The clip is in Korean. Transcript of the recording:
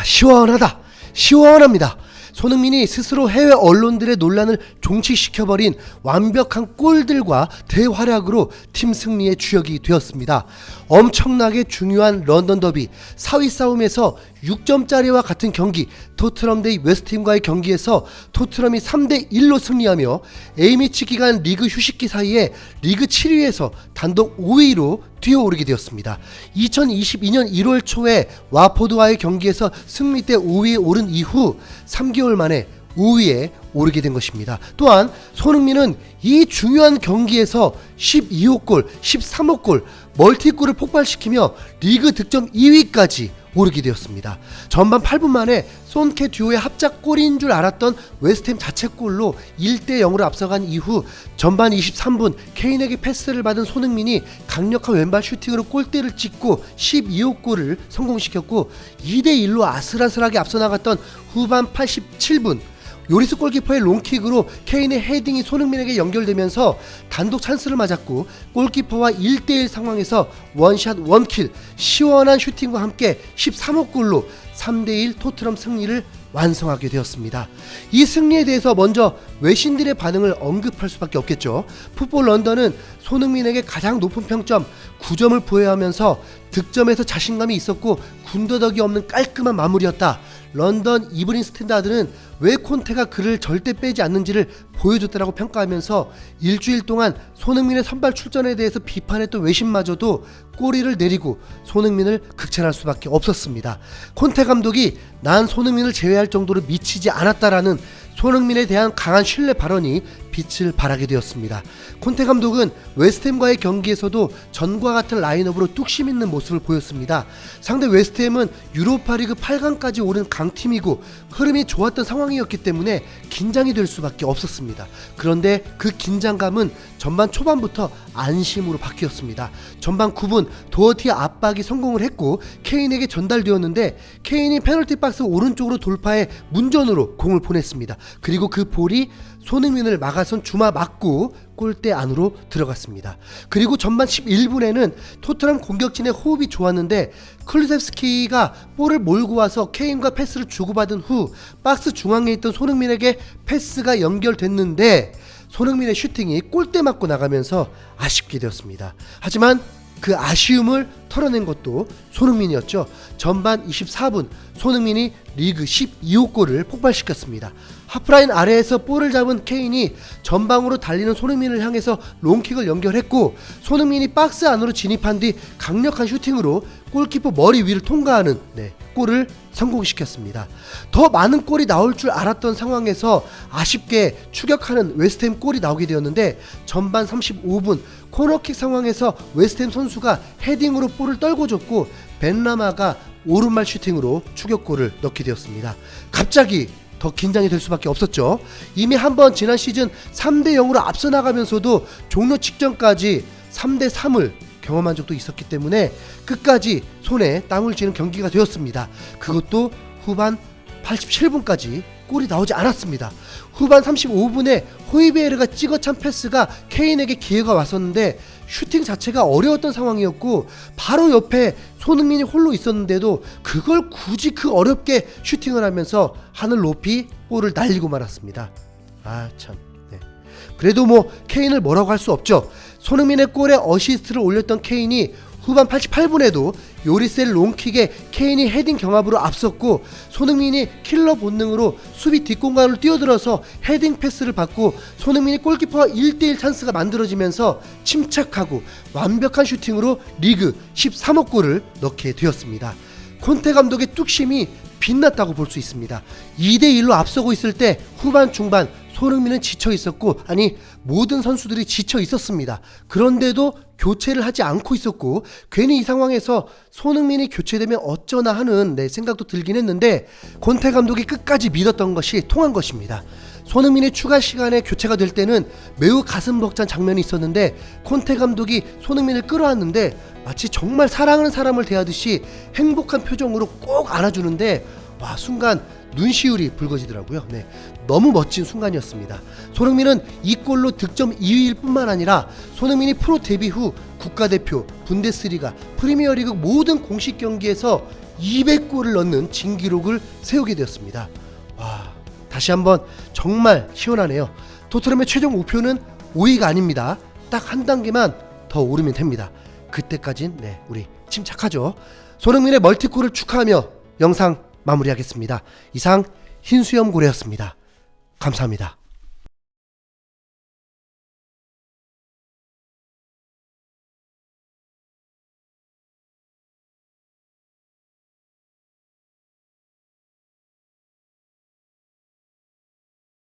시원하다. 시원합니다. 손흥민이 스스로 해외 언론들의 논란을 종식시켜버린 완벽한 골들과 대활약으로 팀 승리의 주역이 되었습니다. 엄청나게 중요한 런던 더비 4위 싸움에서 6점짜리와 같은 경기 토트넘 대 웨스트햄과의 경기에서 토트넘이 3대1로 승리하며 A매치 기간 리그 휴식기 사이에 리그 7위에서 단독 5위로 뛰어오르게 되었습니다. 2022년 1월 초에 와포드와의 경기에서 승리 때 5위에 오른 이후 3개월 만에 5위에 오르게 된 것입니다. 또한 손흥민은 이 중요한 경기에서 12호 골, 13호 골, 멀티골을 폭발시키며 리그 득점 2위까지 오르게 되었습니다. 전반 8분 만에 손케 듀오의 합작골인 줄 알았던 웨스트햄 자책골로 1대0으로 앞서간 이후 전반 23분 케인에게 패스를 받은 손흥민이 강력한 왼발 슈팅으로 골대를 찍고 12호 골을 성공시켰고 2대1로 아슬아슬하게 앞서 나갔던 후반 87분 요리스 골키퍼의 롱킥으로 케인의 헤딩이 손흥민에게 연결되면서 단독 찬스를 맞았고 골키퍼와 1대1 상황에서 원샷 원킬 시원한 슈팅과 함께 13호 골로 3대1 토트넘 승리를 완성하게 되었습니다. 이 승리에 대해서 먼저 외신들의 반응을 언급할 수밖에 없겠죠. 풋볼 런던은 손흥민에게 가장 높은 평점 9점을 부여하면서 득점에서 자신감이 있었고 군더더기 없는 깔끔한 마무리였다. 런던 이브닝 스탠다드는 왜 콘테가 그를 절대 빼지 않는지를 보여줬다라고 평가하면서 일주일 동안 손흥민의 선발 출전에 대해서 비판했던 외신마저도 꼬리를 내리고 손흥민을 극찬할 수밖에 없었습니다. 콘테 감독이 난 손흥민을 제외할 정도로 미치지 않았다라는 손흥민에 대한 강한 신뢰 발언이 빛을 발하게 되었습니다. 콘테 감독은 웨스트햄과의 경기에서도 전과 같은 라인업으로 뚝심 있는 모습을 보였습니다. 상대 웨스트햄은 유로파리그 8강까지 오른 강팀이고 흐름이 좋았던 상황이었기 때문에 긴장이 될 수밖에 없었습니다. 그런데 그 긴장감은 전반 초반부터 안심으로 바뀌었습니다. 전반 9분 도어티의 압박이 성공을 했고 케인에게 전달되었는데 케인이 페널티 박스 오른쪽으로 돌파해 문전으로 공을 보냈습니다. 그리고 그 볼이 손흥민을 막아선 주마 맞고 골대 안으로 들어갔습니다. 그리고 전반 11분에는 토트넘 공격진의 호흡이 좋았는데 클루셉스키가 볼을 몰고 와서 케인과 패스를 주고받은 후 박스 중앙에 있던 손흥민에게 패스가 연결됐는데 손흥민의 슈팅이 골대 맞고 나가면서 아쉽게 되었습니다. 하지만 그 아쉬움을 털어낸 것도 손흥민이었죠. 전반 24분 손흥민이 리그 12호 골을 폭발시켰습니다. 하프라인 아래에서 볼을 잡은 케인이 전방으로 달리는 손흥민을 향해서 롱킥을 연결했고 손흥민이 박스 안으로 진입한 뒤 강력한 슈팅으로 골키퍼 머리 위를 통과하는 골을 성공시켰습니다. 더 많은 골이 나올 줄 알았던 상황에서 아쉽게 추격하는 웨스트햄 골이 나오게 되었는데 전반 35분 코너킥 상황에서 웨스트햄 선수가 헤딩으로 볼을 떨고 줬고 벤라마가 오른발 슈팅으로 추격골을 넣게 되었습니다. 갑자기 더 긴장이 될 수밖에 없었죠. 이미 한번 지난 시즌 3대0으로 앞서 나가면서도 종료 직전까지 3대3을 경험한 적도 있었기 때문에 끝까지 손에 땀을 쥐는 경기가 되었습니다. 그것도 후반 87분까지 골이 나오지 않았습니다. 후반 35분에 호이베르가 찍어찬 패스가 케인에게 기회가 왔었는데 슈팅 자체가 어려웠던 상황이었고 바로 옆에 손흥민이 홀로 있었는데도 그걸 굳이 그 어렵게 슈팅을 하면서 하늘 높이 볼을 날리고 말았습니다. 참. 그래도 케인을 뭐라고 할 수 없죠. 손흥민의 골에 어시스트를 올렸던 케인이 후반 88분에도 요리스의 롱킥에 케인이 헤딩 경합으로 앞섰고 손흥민이 킬러 본능으로 수비 뒷공간으로 뛰어들어서 헤딩 패스를 받고 손흥민이 골키퍼와 1대1 찬스가 만들어지면서 침착하고 완벽한 슈팅으로 리그 13호 골을 넣게 되었습니다. 콘테 감독의 뚝심이 빛났다고 볼 수 있습니다. 2대1로 앞서고 있을 때 후반 중반 손흥민은 지쳐 있었고 모든 선수들이 지쳐 있었습니다. 그런데도 교체를 하지 않고 있었고 괜히 이 상황에서 손흥민이 교체되면 어쩌나 하는 생각도 들긴 했는데 콘테 감독이 끝까지 믿었던 것이 통한 것입니다. 손흥민의 추가 시간에 교체가 될 때는 매우 가슴 벅찬 장면이 있었는데 콘테 감독이 손흥민을 끌어안는데 마치 정말 사랑하는 사람을 대하듯이 행복한 표정으로 꼭 안아주는데 순간 눈시울이 붉어지더라고요. 너무 멋진 순간이었습니다. 손흥민은 이 골로 득점 2위일 뿐만 아니라 손흥민이 프로 데뷔 후 국가대표, 분데스리가, 프리미어리그 모든 공식 경기에서 200골을 넣는 진기록을 세우게 되었습니다. 와, 다시 한번 정말 시원하네요. 토트넘의 최종 목표는 5위가 아닙니다. 딱 한 단계만 더 오르면 됩니다. 그때까진 우리 침착하죠. 손흥민의 멀티골을 축하하며 영상 마무리하겠습니다. 이상 흰수염 고래였습니다. 감사합니다.